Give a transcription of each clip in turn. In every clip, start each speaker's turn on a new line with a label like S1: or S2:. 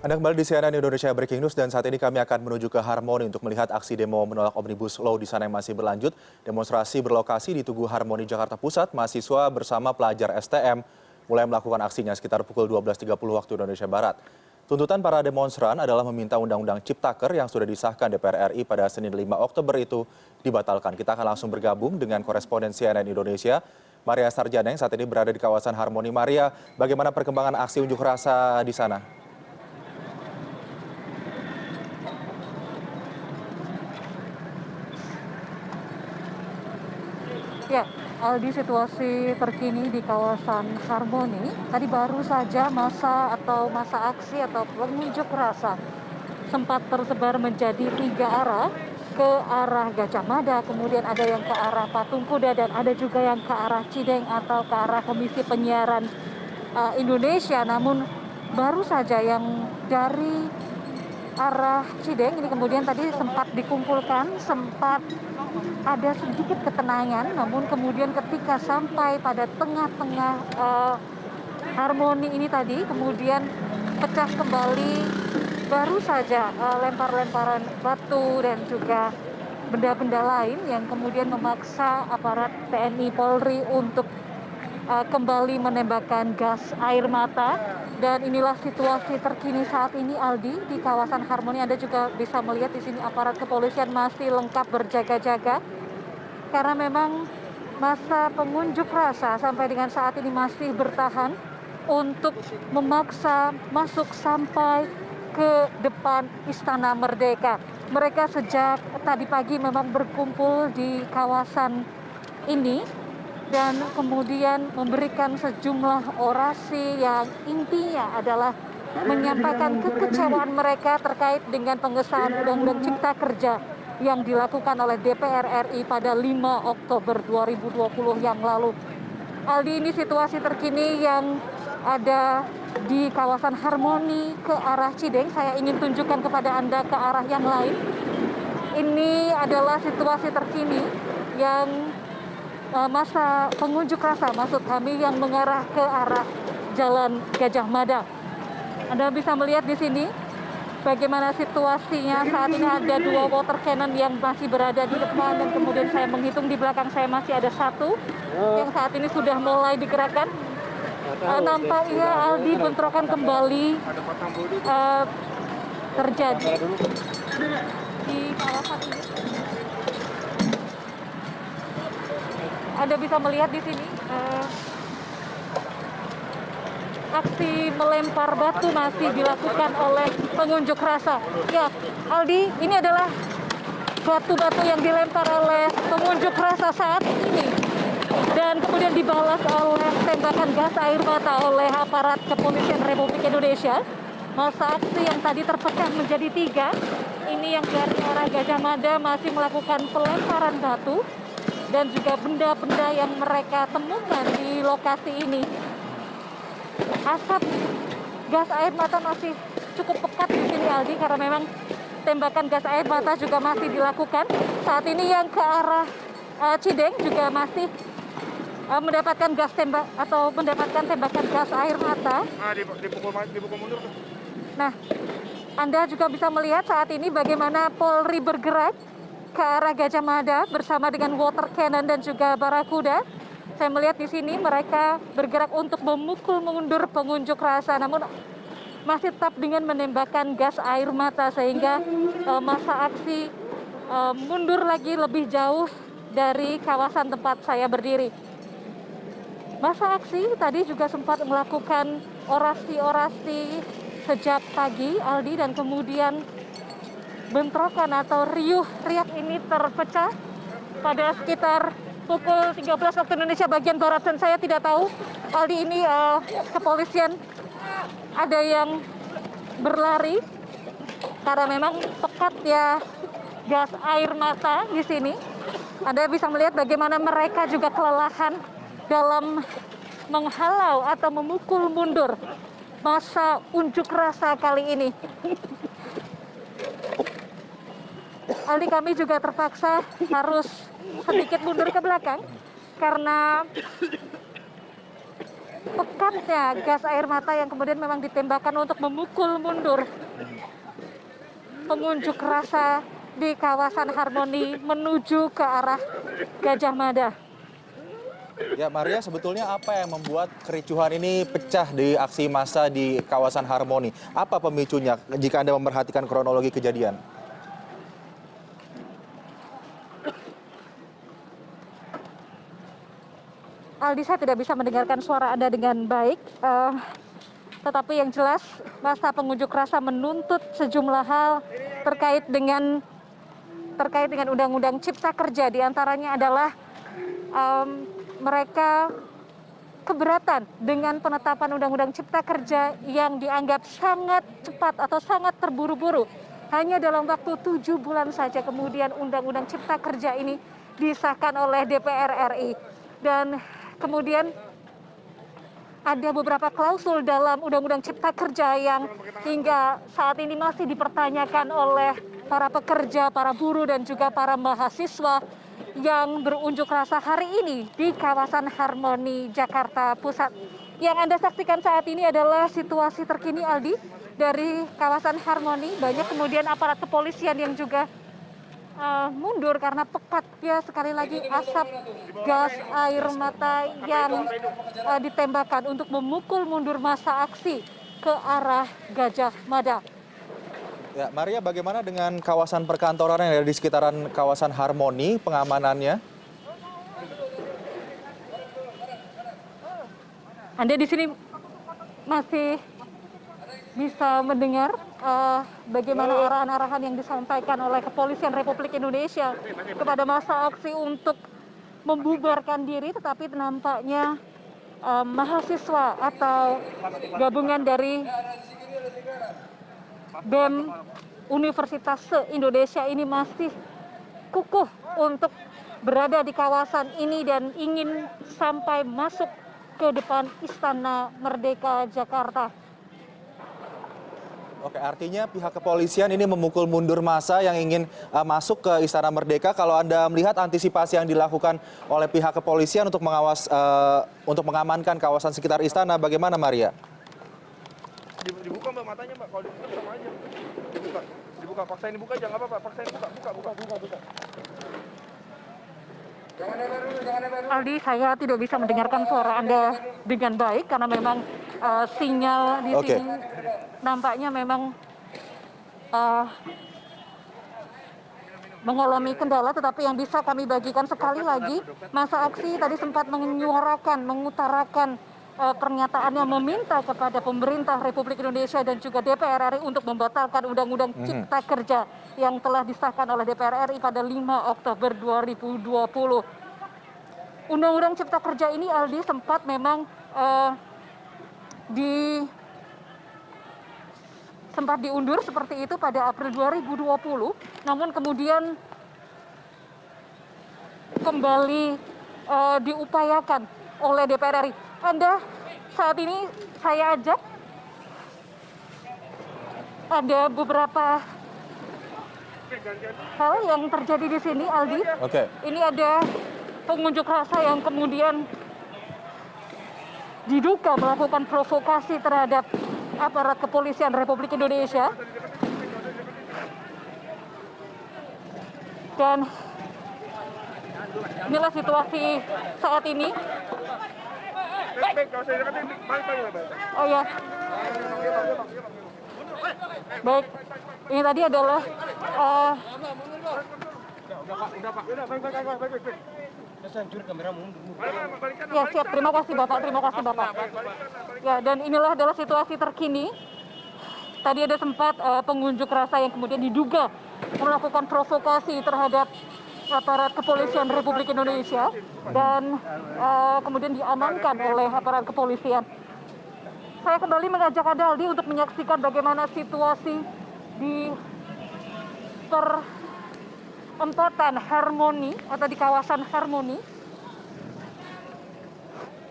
S1: Anda kembali di CNN Indonesia Breaking News dan saat ini kami akan menuju ke Harmoni untuk melihat aksi demo menolak Omnibus Law di sana yang masih berlanjut. Demonstrasi berlokasi di Tugu Harmoni Jakarta Pusat. Mahasiswa bersama pelajar STM mulai melakukan aksinya sekitar pukul 12.30 waktu Indonesia Barat. Tuntutan para demonstran adalah meminta Undang-Undang Ciptaker yang sudah disahkan DPR RI pada Senin 5 Oktober itu dibatalkan. Kita akan langsung bergabung dengan koresponden CNN Indonesia, Maria Sarjana yang saat ini berada di kawasan Harmoni. Maria, bagaimana perkembangan aksi unjuk rasa di sana?
S2: Ya, Aldi, situasi terkini di kawasan Harmoni. Tadi baru saja masa aksi atau pengunjuk rasa sempat tersebar menjadi 3 arah, ke arah Gajah Mada, kemudian ada yang ke arah Patung Kuda, dan ada juga yang ke arah Cideng atau ke arah Komisi Penyiaran Indonesia. Namun baru saja yang dari arah Cideng ini kemudian tadi sempat dikumpulkan, sempat ada sedikit ketenangan, namun kemudian ketika sampai pada tengah-tengah Harmoni ini tadi, kemudian pecah kembali, baru saja lempar-lemparan batu dan juga benda-benda lain yang kemudian memaksa aparat TNI Polri untuk kembali menembakkan gas air mata. Dan inilah situasi terkini saat ini, Aldi, di kawasan Harmoni. Anda juga bisa melihat di sini aparat kepolisian masih lengkap berjaga-jaga karena memang masa pengunjuk rasa sampai dengan saat ini masih bertahan untuk memaksa masuk sampai ke depan Istana Merdeka. Mereka sejak tadi pagi memang berkumpul di kawasan ini dan kemudian memberikan sejumlah orasi yang intinya adalah menyampaikan kekecewaan mereka terkait dengan pengesahan Undang-Undang Cipta Kerja yang dilakukan oleh DPR RI pada 5 Oktober 2020 yang lalu. Aldi, ini situasi terkini yang ada di kawasan Harmoni ke arah Cideng. Saya ingin tunjukkan kepada Anda ke arah yang lain. Ini adalah situasi terkini yang masa pengunjuk rasa, maksud kami, yang mengarah ke arah Jalan Gajah Mada. Anda bisa melihat di sini bagaimana situasinya saat ini. Ada 2 water cannon yang masih berada di depan dan kemudian saya menghitung di belakang saya masih ada 1 yang saat ini sudah mulai digerakkan. Nampaknya, Aldi, bentrokan kembali terjadi di kawasan ini. Anda bisa melihat di sini aksi melempar batu masih dilakukan oleh pengunjuk rasa. Ya, Aldi, ini adalah batu-batu yang dilempar oleh pengunjuk rasa saat ini dan kemudian dibalas oleh tembakan gas air mata oleh aparat kepolisian Republik Indonesia. Masa aksi yang tadi terpecah menjadi 3, ini yang dari arah Gajah Mada masih melakukan pelemparan batu dan juga benda-benda yang mereka temukan di lokasi ini. Asap gas air mata masih cukup pekat di sini, Aldi, karena memang tembakan gas air mata juga masih dilakukan. Saat ini yang ke arah Cideng juga masih mendapatkan gas tembak atau mendapatkan tembakan gas air mata. Dipukul mundur. Nah, Anda juga bisa melihat saat ini bagaimana Polri bergerak ke arah Gajah Mada bersama dengan water cannon dan juga barakuda. Saya melihat di sini mereka bergerak untuk memukul mundur pengunjuk rasa, namun masih tetap dengan menembakkan gas air mata sehingga masa aksi mundur lagi lebih jauh dari kawasan tempat saya berdiri. Masa aksi tadi juga sempat melakukan orasi-orasi sejak pagi, Aldi, dan kemudian bentrokan atau riuh-riak ini terpecah pada sekitar pukul 13 waktu Indonesia bagian Barat. Dan saya tidak tahu, Aldi, ini kepolisian ada yang berlari karena memang pekat ya gas air mata di sini. Anda bisa melihat bagaimana mereka juga kelelahan dalam menghalau atau memukul mundur masa unjuk rasa kali ini. Aldi, kami juga terpaksa harus sedikit mundur ke belakang karena pekatnya gas air mata yang kemudian memang ditembakkan untuk memukul mundur pengunjuk rasa di kawasan Harmoni menuju ke arah Gajah Mada.
S1: Ya, Maria, sebetulnya apa yang membuat kericuhan ini pecah di aksi massa di kawasan Harmoni? Apa pemicunya jika Anda memperhatikan kronologi kejadian?
S2: Aldi, saya tidak bisa mendengarkan suara Anda dengan baik, tetapi yang jelas massa pengunjuk rasa menuntut sejumlah hal terkait dengan Undang-Undang Cipta Kerja. Di antaranya adalah mereka keberatan dengan penetapan Undang-Undang Cipta Kerja yang dianggap sangat cepat atau sangat terburu-buru. Hanya dalam waktu 7 bulan saja kemudian Undang-Undang Cipta Kerja ini disahkan oleh DPR RI. Dan kemudian ada beberapa klausul dalam Undang-Undang Cipta Kerja yang hingga saat ini masih dipertanyakan oleh para pekerja, para buruh, dan juga para mahasiswa yang berunjuk rasa hari ini di kawasan Harmoni, Jakarta Pusat. Yang Anda saksikan saat ini adalah situasi terkini, Aldi, dari kawasan Harmoni. Banyak kemudian aparat kepolisian yang juga mundur karena pekatnya sekali lagi asap gas air mata yang ditembakkan untuk memukul mundur massa aksi ke arah Gajah Mada.
S1: Ya, Maria, bagaimana dengan kawasan perkantoran yang ada di sekitaran kawasan Harmoni, pengamanannya?
S2: Anda di sini masih bisa mendengar bagaimana arahan-arahan yang disampaikan oleh Kepolisian Republik Indonesia kepada massa aksi untuk membubarkan diri, tetapi nampaknya mahasiswa atau gabungan dari BEM Universitas se-Indonesia ini masih kukuh untuk berada di kawasan ini dan ingin sampai masuk ke depan Istana Merdeka Jakarta.
S1: Oke, artinya pihak kepolisian ini memukul mundur massa yang ingin masuk ke Istana Merdeka. Kalau Anda melihat antisipasi yang dilakukan oleh pihak kepolisian untuk untuk mengamankan kawasan sekitar istana, bagaimana, Maria?
S3: Dibuka Mbak matanya Mbak, kalau dibuka sama aja. Dibuka, paksain dibuka jangan apa-apa, paksain buka.
S2: Aldi, saya tidak bisa mendengarkan suara Anda dengan baik karena memang sinyal di sini nampaknya memang mengalami kendala, tetapi yang bisa kami bagikan sekali lagi, massa aksi tadi sempat mengutarakan pernyataannya meminta kepada pemerintah Republik Indonesia dan juga DPR RI untuk membatalkan Undang-Undang Cipta Kerja yang telah disahkan oleh DPR RI pada 5 Oktober 2020. Undang-Undang Cipta Kerja ini, Aldi, sempat memang sempat diundur seperti itu pada April 2020, namun kemudian kembali diupayakan oleh DPR RI. Anda saat ini saya ajak, ada beberapa hal yang terjadi di sini, Aldi. Ini ada pengunjuk rasa yang kemudian diduga melakukan provokasi terhadap aparat kepolisian Republik Indonesia. Dan inilah situasi saat ini. Oh ya. Baik, ini tadi adalah ya, siap. Terima kasih Bapak. Ya, dan inilah adalah situasi terkini. Tadi ada sempat pengunjuk rasa yang kemudian diduga melakukan provokasi terhadap aparat kepolisian Republik Indonesia dan kemudian diamankan oleh aparat kepolisian. Saya kembali mengajak Anda, Aldi, untuk menyaksikan bagaimana situasi di perempatan Harmoni atau di kawasan Harmoni.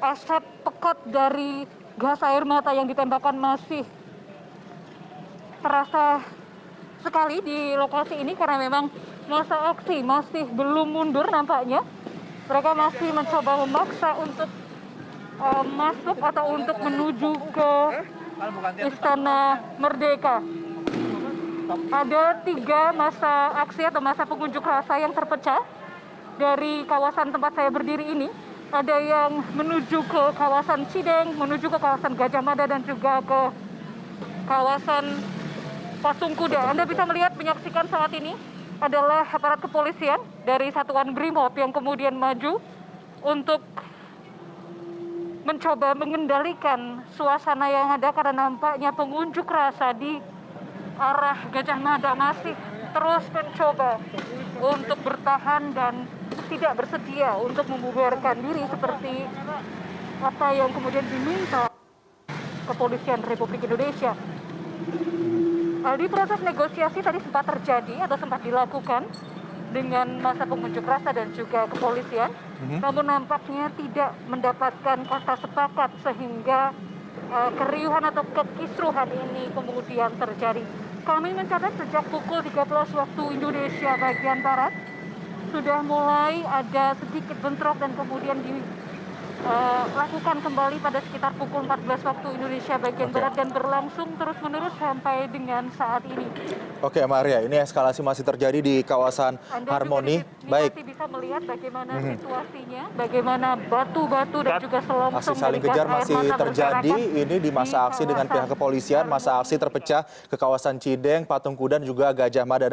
S2: Asap pekat dari gas air mata yang ditembakkan masih terasa sekali di lokasi ini karena memang massa aksi masih belum mundur nampaknya. Mereka masih mencoba memaksa untuk masuk atau untuk menuju ke Istana Merdeka. Ada 3 masa aksi atau masa pengunjuk rasa yang terpecah dari kawasan tempat saya berdiri ini. Ada yang menuju ke kawasan Cideng, menuju ke kawasan Gajah Mada, dan juga ke kawasan Patung Kuda. Anda bisa melihat, menyaksikan saat ini adalah aparat kepolisian dari Satuan Brimob yang kemudian maju untuk mencoba mengendalikan suasana yang ada, karena nampaknya pengunjuk rasa di arah Gajah Mada masih terus mencoba untuk bertahan dan tidak bersedia untuk membubarkan diri seperti apa yang kemudian diminta Kepolisian Republik Indonesia. Di proses negosiasi tadi sempat terjadi atau sempat dilakukan dengan masa pengunjuk rasa dan juga kepolisian, namun nampaknya tidak mendapatkan kata sepakat sehingga keriuhan atau kekisruhan ini kemudian terjadi. Kami mencatat sejak pukul 13 waktu Indonesia bagian Barat sudah mulai ada sedikit bentrok dan kemudian dilakukan kembali pada sekitar pukul 14 waktu Indonesia bagian Barat dan berlangsung terus-menerus sampai dengan saat ini.
S1: Oke, Maria, ini eskalasi masih terjadi di kawasan Harmoni. Baik.
S2: Masih bisa melihat bagaimana situasinya, bagaimana batu-batu dan juga selongsong
S1: Aksi saling kejar masih terjadi ini di masa aksi dengan pihak kepolisian. Masa aksi terpecah ke kawasan Cideng, Patung Kuda, dan juga Gajah Mada.